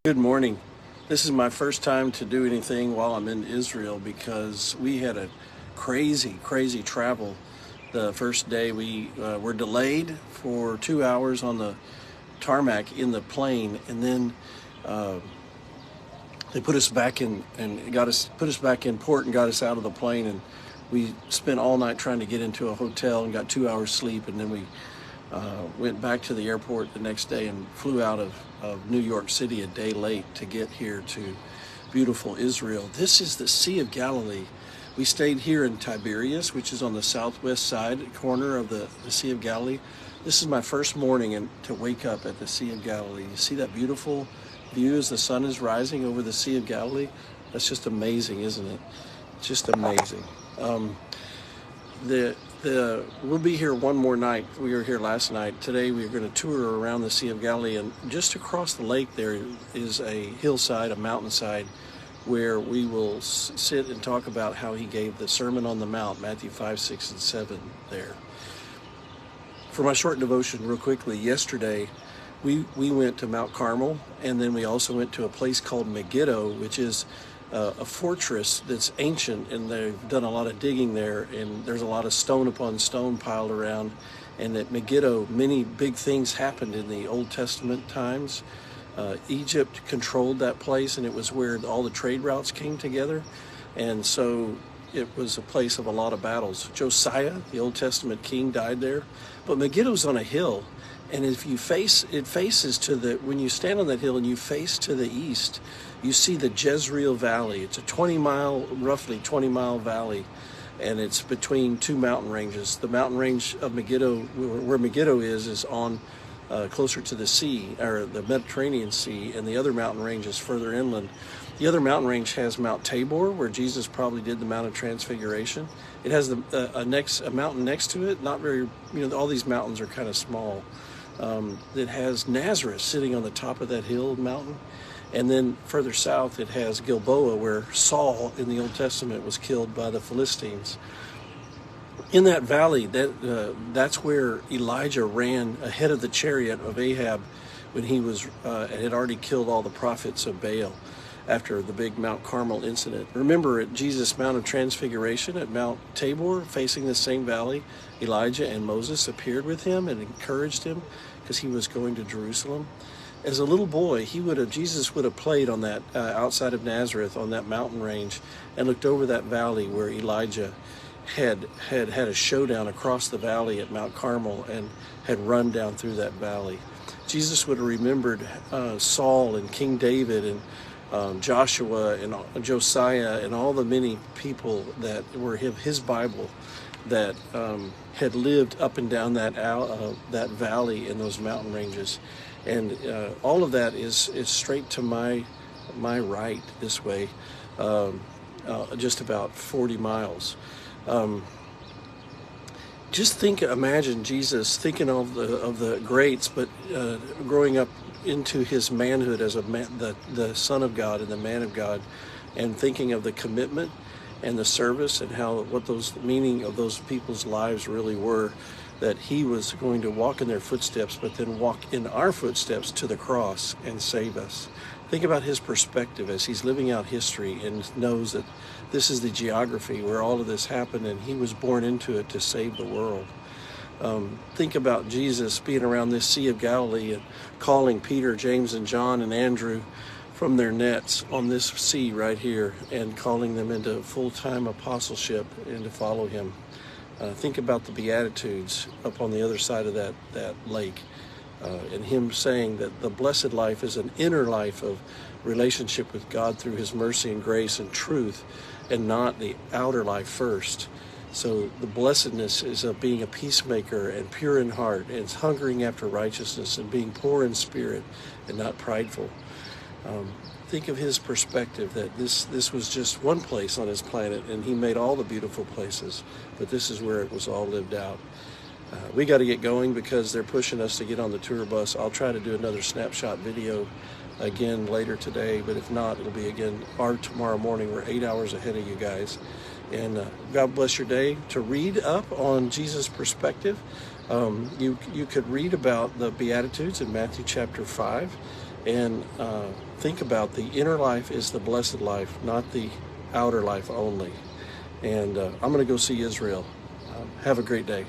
Good morning. This is my first time to do anything while I'm in Israel because we had a crazy travel. The first day we were delayed for 2 hours on the tarmac in the plane, and then uh, they put us back in and put us back in port and got us out of the plane, and we spent all night trying to get into a hotel and got 2 hours sleep, and then we went back to the airport the next day and flew out of New York City a day late to get here to beautiful Israel. This is the Sea of Galilee. We stayed here in Tiberias, which is on the southwest side corner of the Sea of Galilee. This is my first morning to wake up at the Sea of Galilee. You see that beautiful view as the sun is rising over the Sea of Galilee? That's just amazing, isn't it? Just amazing. We'll be here one more night. We were here last night. Today we're going to tour around the Sea of Galilee, and just across the lake there is a hillside, a mountainside, where we will sit and talk about how he gave the Sermon on the Mount, Matthew 5, 6, and 7 there. For my short devotion, real quickly, yesterday we went to Mount Carmel, and then we also went to a place called Megiddo, which is a fortress that's ancient, and they've done a lot of digging there, and there's a lot of stone upon stone piled around. And at Megiddo, many big things happened in the Old Testament times. Egypt controlled that place, and it was where all the trade routes came together, and so it was a place of a lot of battles. Josiah, the Old Testament king, died there, but Megiddo's on a hill, and if you faces to when you stand on that hill and you face to the east, you see the Jezreel Valley. It's a roughly 20-mile valley, and it's between two mountain ranges. The mountain range of Megiddo, where Megiddo is on closer to the sea, or the Mediterranean Sea, and the other mountain range is further inland. The other mountain range has Mount Tabor, where Jesus probably did the Mount of Transfiguration. It has a mountain next to it, not very, all these mountains are kind of small. It has Nazareth sitting on the top of that hill mountain. And then further south, it has Gilboa, where Saul in the Old Testament was killed by the Philistines. In that valley, that's where Elijah ran ahead of the chariot of Ahab when he had already killed all the prophets of Baal after the big Mount Carmel incident. Remember, at Jesus' Mount of Transfiguration at Mount Tabor, facing the same valley, Elijah and Moses appeared with him and encouraged him because he was going to Jerusalem. As a little boy, Jesus would have played on that outside of Nazareth on that mountain range and looked over that valley where Elijah had a showdown across the valley at Mount Carmel and had run down through that valley. Jesus would have remembered Saul and King David and Joshua and Josiah and all the many people that were his Bible that had lived up and down that valley in those mountain ranges. And all of that is straight to my right this way, just about 40 miles. Imagine Jesus thinking of the greats, but growing up into his manhood as the Son of God and the man of God, and thinking of the commitment and the service and what those meaning of those people's lives really were, that he was going to walk in their footsteps, but then walk in our footsteps to the cross and save us. Think about his perspective as he's living out history and knows that this is the geography where all of this happened, and he was born into it to save the world. Think about Jesus being around this Sea of Galilee and calling Peter, James, and John and Andrew from their nets on this sea right here and calling them into full-time apostleship and to follow him. Think about the Beatitudes up on the other side of that lake, and him saying that the blessed life is an inner life of relationship with God through his mercy and grace and truth, and not the outer life first. So the blessedness is of being a peacemaker and pure in heart, and it's hungering after righteousness and being poor in spirit and not prideful. Think of his perspective that this was just one place on his planet, and he made all the beautiful places, but this is where it was all lived out. We got to get going because they're pushing us to get on the tour bus. I'll try to do another snapshot video again later today, but if not, it'll be again tomorrow morning. We're 8 hours ahead of you guys. And God bless your day. To read up on Jesus' perspective, you could read about the Beatitudes in Matthew chapter 5. and think about the inner life is the blessed life, not the outer life only. And I'm going to go see Israel. Have a great day.